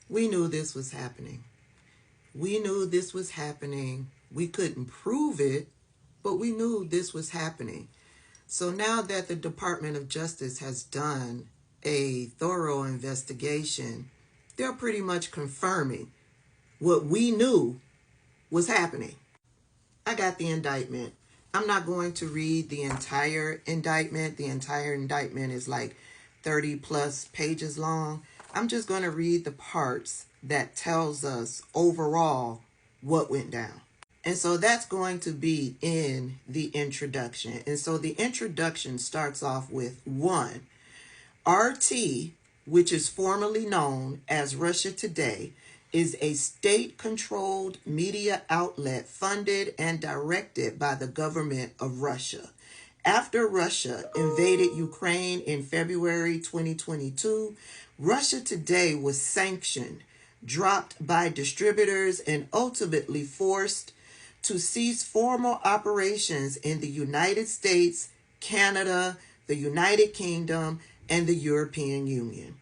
We knew this was happening. We knew this was happening. We couldn't prove it, but we knew this was happening. So now that the Department of Justice has done a thorough investigation, they're pretty much confirming what we knew was happening. I got the indictment. I'm not going to read the entire indictment. The entire indictment is like 30 plus pages long. I'm just going to read the parts that tells us overall what went down. And so that's going to be in the introduction. And so the introduction starts off with 1. RT, which is formerly known as Russia Today, is a state-controlled media outlet funded and directed by the government of Russia. After Russia invaded Ukraine in February 2022, Russia Today was sanctioned, dropped by distributors, and ultimately forced to cease formal operations in the United States, Canada, the United Kingdom, and the European Union.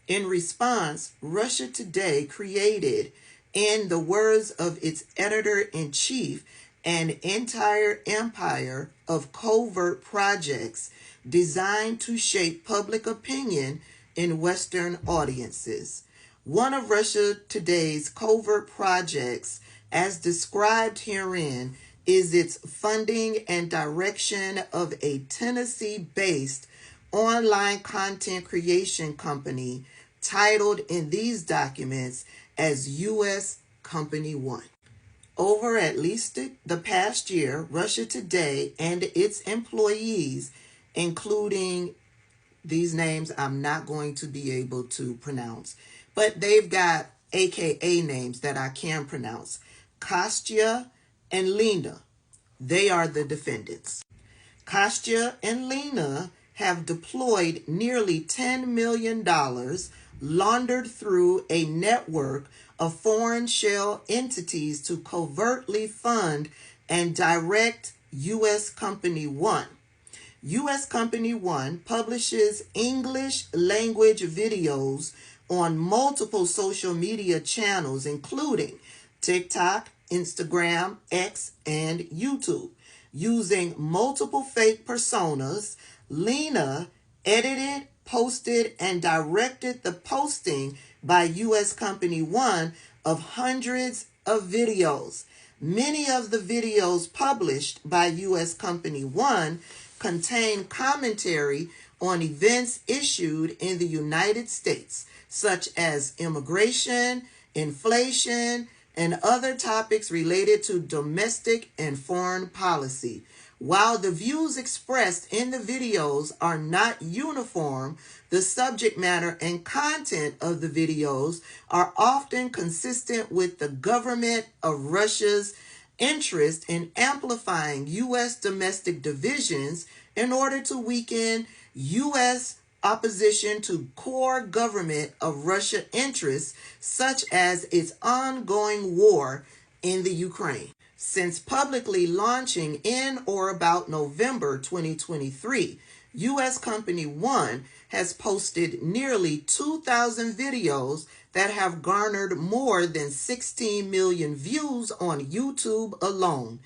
In response, Russia Today created, in the words of its editor-in-chief, an entire empire of covert projects designed to shape public opinion in Western audiences. One of Russia Today's covert projects, as described herein, is its funding and direction of a Tennessee-based online content creation company titled in these documents as U.S. Company 1. Over at least the past year, Russia Today and its employees, including these names I'm not going to be able to pronounce, but they've got AKA names that I can pronounce. Kostya and Lena, they are the defendants. Kostya and Lena have deployed nearly $10 million laundered through a network of foreign shell entities to covertly fund and direct U.S. Company 1. U.S. Company 1 publishes English language videos on multiple social media channels, including TikTok, Instagram, X, and YouTube. Using multiple fake personas, Lena edited, posted, and directed the posting by U.S. Company 1 of hundreds of videos. Many of the videos published by U.S. Company 1 contain commentary on events issued in the United States, such as immigration, inflation, and other topics related to domestic and foreign policy. While the views expressed in the videos are not uniform, the subject matter and content of the videos are often consistent with the government of Russia's interest in amplifying U.S. domestic divisions in order to weaken U.S. opposition to core government of Russia interests, such as its ongoing war in the Ukraine. Since publicly launching in or about November 2023, U.S. Company 1 has posted nearly 2,000 videos that have garnered more than 16 million views on YouTube alone.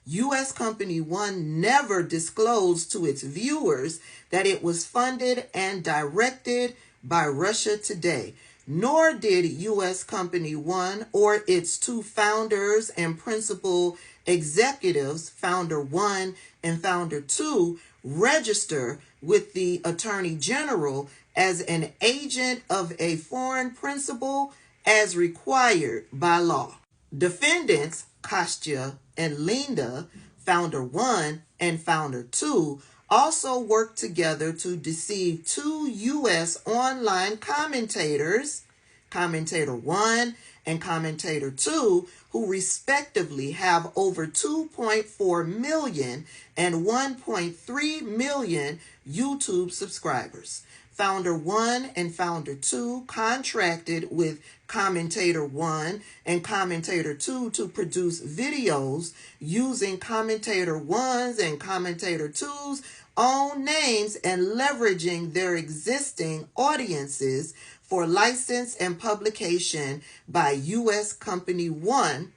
U.S. Company 1 never disclosed to its viewers that it was funded and directed by Russia Today, nor did U.S. Company 1 or its two founders and principal executives, Founder 1 and Founder 2, register with the Attorney General as an agent of a foreign principal as required by law. Defendants, Kostya and Lena, Founder 1 and Founder 2, also worked together to deceive two U.S. online commentators, Commentator 1 and Commentator 2, who respectively have over 2.4 million and 1.3 million YouTube subscribers. Founder 1 and Founder 2 contracted with Commentator 1 and Commentator 2 to produce videos using Commentator 1's and Commentator 2's own names and leveraging their existing audiences for license and publication by U.S. Company 1,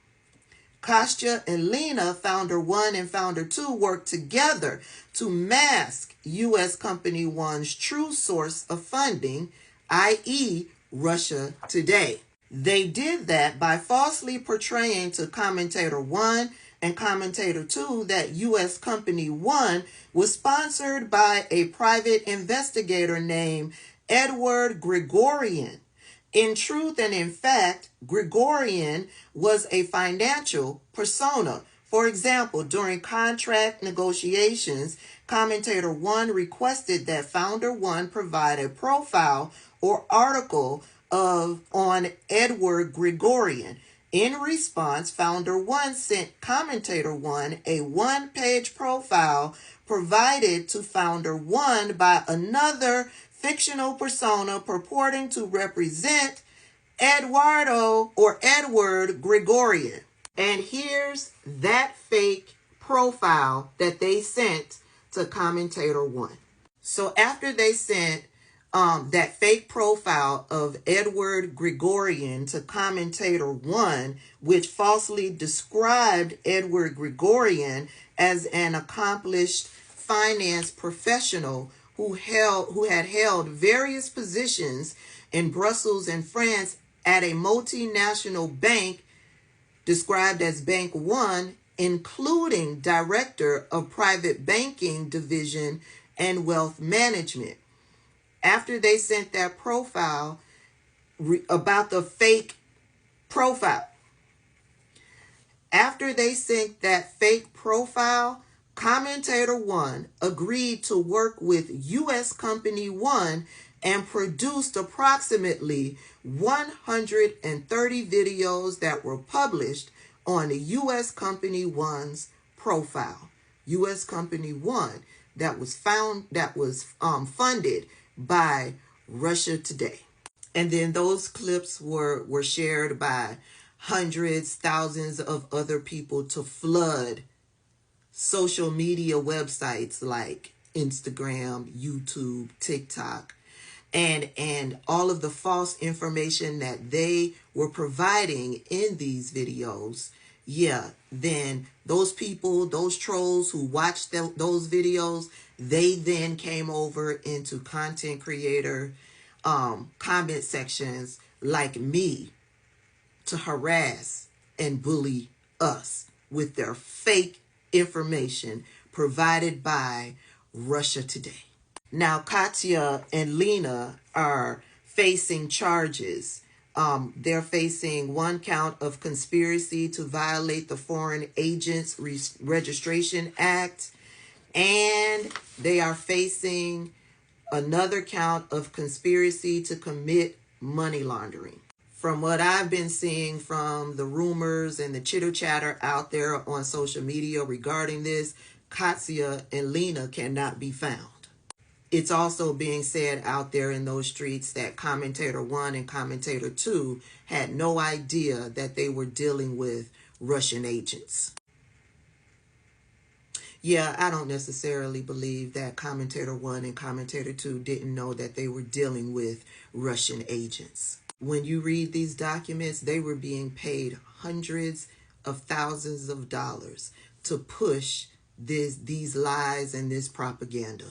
Kostya and Lena, Founder 1 and Founder 2, worked together to mask U.S. Company 1's true source of funding, i.e., Russia Today. They did that by falsely portraying to Commentator 1 and Commentator 2 that U.S. Company 1 was sponsored by a private investigator named Edward Gregorian. In truth and in fact, Gregorian was a financial persona. For example, during contract negotiations, Commentator 1 requested that Founder 1 provide a profile or article on Edward Gregorian. In response, Founder 1 sent Commentator 1 a one-page profile provided to Founder 1 by another fictional persona purporting to represent Eduardo or Edward Gregorian. And here's that fake profile that they sent to Commentator 1. So after they sent that fake profile of Edward Gregorian to Commentator 1, which falsely described Edward Gregorian as an accomplished finance professional who had held various positions in Brussels and France at a multinational bank described as Bank One, including Director of Private Banking Division and Wealth Management. After they sent that profile about the fake profile, after they sent that fake profile, Commentator 1 agreed to work with U.S. Company 1 and produced approximately 130 videos that were published on U.S. Company 1's profile. U.S. Company 1 that was funded by Russia Today. And then those clips were shared by hundreds, thousands of other people to flood social media websites like Instagram, YouTube, TikTok, and all of the false information that they were providing in these videos. Yeah, then those people, those trolls who watched those videos, they then came over into content creator comment sections like me to harass and bully us with their fake information provided by Russia Today. Now, Katya and Lena are facing charges. They're facing one count of conspiracy to violate the Foreign Agents Registration Act, and they are facing another count of conspiracy to commit money laundering. From what I've been seeing from the rumors and the chitter-chatter out there on social media regarding this, Katya and Lena cannot be found. It's also being said out there in those streets that Commentator 1 and Commentator 2 had no idea that they were dealing with Russian agents. Yeah, I don't necessarily believe that Commentator 1 and Commentator 2 didn't know that they were dealing with Russian agents. When you read these documents, they were being paid hundreds of thousands of dollars to push these lies and this propaganda.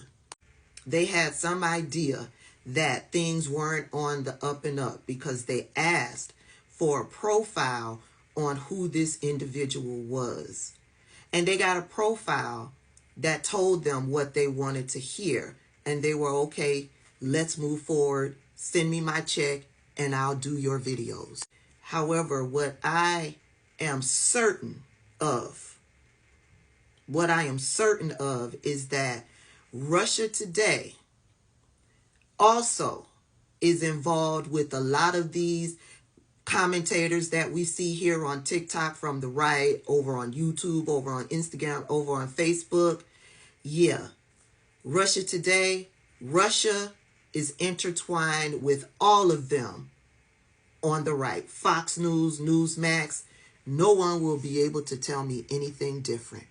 They had some idea that things weren't on the up and up because they asked for a profile on who this individual was. And they got a profile that told them what they wanted to hear. And they were, okay, let's move forward. Send me my check and I'll do your videos. However, what I am certain of is that Russia Today also is involved with a lot of these commentators that we see here on TikTok from the right, over on YouTube, over on Instagram, over on Facebook. Yeah, Russia Today, Russia is intertwined with all of them on the right. Fox News, Newsmax, no one will be able to tell me anything different.